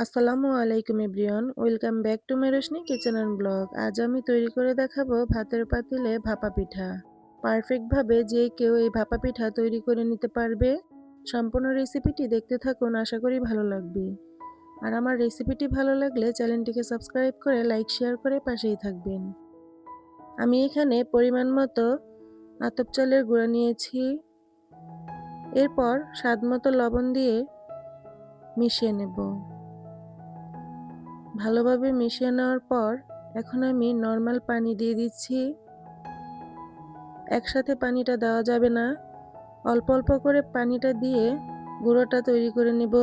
আসসালামু আলাইকুম everyone, welcome back to my Roshni kitchen and blog. আজ আমি তৈরি করে দেখাবো ভাতের পাতিলে ভাপা পিঠা। পারফেক্টভাবে যে কেউ এই ভাপা পিঠা তৈরি করে নিতে পারবে। সম্পূর্ণ রেসিপিটি দেখতে থাকুন, আশা করি ভালো লাগবে। আর আমার রেসিপিটি ভালো লাগলে চ্যানেলটিকে সাবস্ক্রাইব করে লাইক শেয়ার করে পাশেই থাকবেন। আমি এখানে পরিমাণ মতো আতপ চালের গুঁড়া নিয়েছি। এরপর স্বাদ মতো লবণ দিয়ে মিশিয়ে নেব। ভালোভাবে মিশিয়ে নেওয়ার পর এখন আমি নর্মাল পানি দিয়ে দিচ্ছি। একসাথে পানিটা দেওয়া যাবে না, অল্প অল্প করে পানিটা দিয়ে গুঁড়োটা তৈরি করে নেব।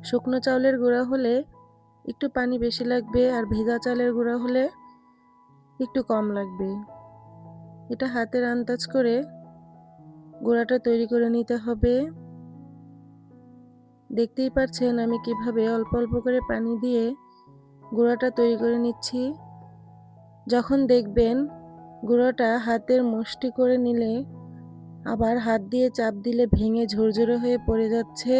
শুকনো চাউলের গুঁড়া হলে একটু পানি বেশি লাগবে, আর ভেজা চালের গুঁড়া হলে একটু কম লাগবে। এটা হাতের আন্দাজ করে গুঁড়াটা তৈরি করে নিতে হবে। দেখতেই পাচ্ছেন আমি কিভাবে অল্প অল্প করে পানি দিয়ে গুঁড়াটা তৈরি করে নিচ্ছি। যখন দেখবেন গুঁড়োটা হাতের মুষ্টি করে নিলে আবার হাত দিয়ে চাপ দিলে ভেঙে ঝরঝরে হয়ে পড়ে যাচ্ছে,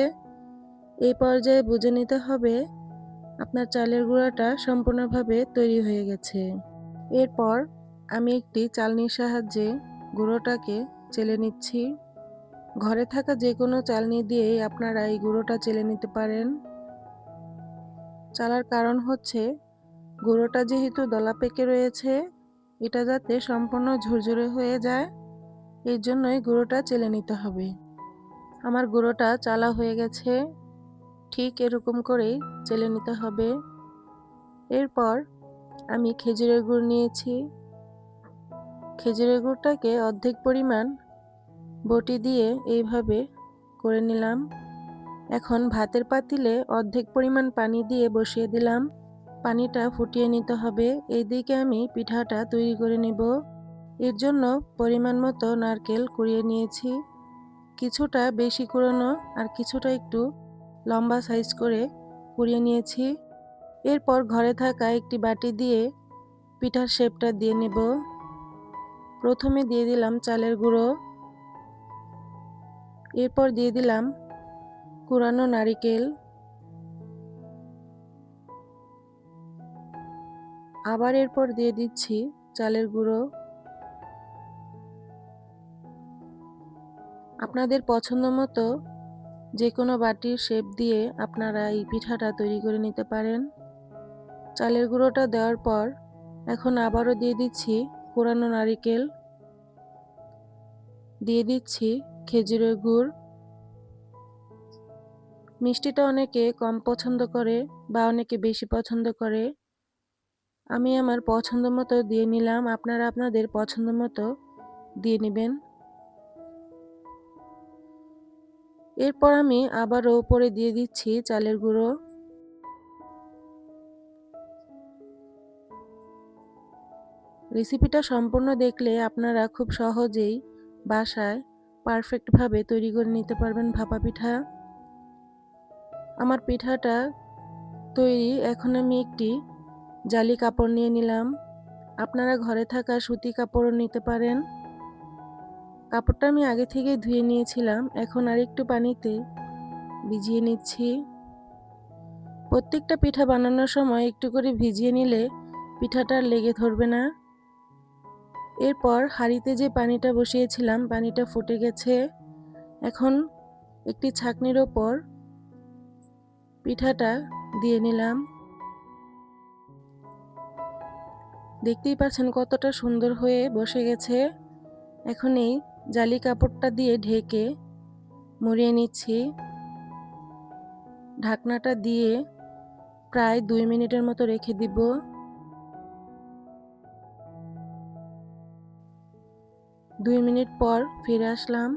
এই পর্যায়ে বুঝে নিতে হবে আপনার চালের গুঁড়াটা সম্পূর্ণভাবে তৈরি হয়ে গেছে। এরপর আমি একটি চালনির সাহায্যে গুঁড়োটাকে চেলে নিচ্ছি। ঘরে থাকা যে কোনো চালনি দিয়েই আপনারা এই গুঁড়োটা চেলে নিতে পারেন। চালার কারণ হচ্ছে গুঁড়োটা যেহেতু দলা পেকে রয়েছে, এটা যাতে সম্পূর্ণ ঝরঝরে হয়ে যায়, এর জন্যই গুঁড়োটা চেলে নিতে হবে। আমার গুঁড়োটা চালা হয়ে গেছে, ঠিক এরকম করেই চেলে নিতে হবে। এরপর আমি খেজুরের গুড় নিয়েছি। খেজুরের গুড়টাকে অর্ধেক পরিমাণ বটি দিয়ে এইভাবে করে নিলাম। এখন ভাতের পাতিলে অর্ধেক পরিমাণ পানি দিয়ে বসিয়ে দিলাম। পানিটা ফুটিয়ে নিতে হবে। এইদিকে আমি পিঠাটা তৈরি করে নেব। এর জন্য পরিমাণ মতো নারকেল কুড়িয়ে নিয়েছি। কিছুটা বেশি কুড়ানো আর কিছুটা একটু লম্বা সাইজ করে কুড়িয়ে নিয়েছি। এরপর ঘরে থাকা একটি বাটি দিয়ে পিঠার শেপটা দিয়ে নেব। প্রথমে দিয়ে দিলাম চালের গুঁড়ো, এরপর দিয়ে দিলাম কুড়ানো নারকেল, আবার এরপর দিয়ে দিচ্ছি চালের গুঁড়ো। আপনাদের পছন্দ মতো যে কোনো বাটির শেপ দিয়ে আপনারা এই পিঠাটা তৈরি করে নিতে পারেন। চালের গুঁড়োটা দেওয়ার পর এখন আবারও দিয়ে দিচ্ছি কুড়ানো নারকেল, দিয়ে দিচ্ছি খেজুরের গুড়। মিষ্টিটা অনেকে কম পছন্দ করে বা অনেকে বেশি পছন্দ করে। আমি আমার পছন্দ মতো দিয়ে নিলাম, আপনারা আপনাদের পছন্দ মতো দিয়ে নেবেন। এরপর আমি আবারও উপরে দিয়ে দিচ্ছি চালের গুঁড়ো। রেসিপিটা সম্পূর্ণ দেখলে আপনারা খুব সহজেই বাসায় পারফেক্টভাবে তৈরি করে নিতে পারবেন ভাপা পিঠা। আমার পিঠাটা তৈরি। এখন আমি একটি জালি কাপড় নিয়ে নিলাম। আপনারা ঘরে থাকা সুতি কাপড়ও নিতে পারেন। কাপড়টা আমি আগে থেকেই ধুয়ে নিয়েছিলাম, এখন আর একটু পানিতে ভিজিয়ে নিচ্ছি। প্রত্যেকটা পিঠা বানানোর সময় একটু করে ভিজিয়ে নিলে পিঠাটা লেগে ধরবে না। এরপর হাঁড়িতে যে পানিটা বসিয়েছিলাম পানিটা ফুটে গেছে। এখন একটি ছাঁকনির ওপর পিঠাটা দিয়ে নিলাম। দেখতেই পাচ্ছেন কতটা সুন্দর হয়ে বসে গেছে। এখন এই জালি কাপড়টা দিয়ে ঢেকে মুড়িয়ে নিচ্ছি। ঢাকনাটা দিয়ে প্রায় 2 মিনিটের মতো রেখে দিব। 2 মিনিট পর ফিরে আসলাম।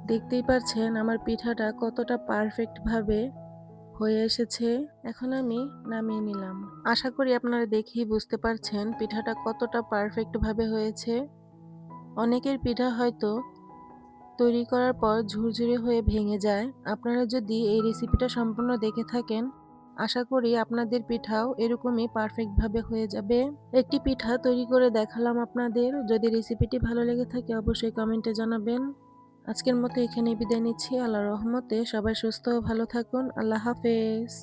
দেখতেই পাচ্ছেন আমার পিঠাটা কতটা পারফেক্টভাবে হয়ে এসেছে। এখন আমি নামিয়ে নিলাম। আশা করি আপনারা দেখেই বুঝতে পারছেন পিঠাটা কতটা পারফেক্টভাবে হয়েছে। অনেকের পিঠা হয়তো তৈরি করার পর ঝুরঝুরে হয়ে ভেঙে যায়। আপনারা যদি এই রেসিপিটা সম্পূর্ণ দেখে থাকেন, আশা করি আপনাদের পিঠাও এরকমই পারফেক্টভাবে হয়ে যাবে। একটি পিঠা তৈরি করে দেখালাম আপনাদের। যদি রেসিপিটি ভালো লেগে থাকে অবশ্যই কমেন্টে জানাবেন। আজকের মতো এখানেই বিদায় নিচ্ছি। আল্লাহর রহমতে সবাই সুস্থ ও ভালো থাকুন। আল্লাহ হাফেজ।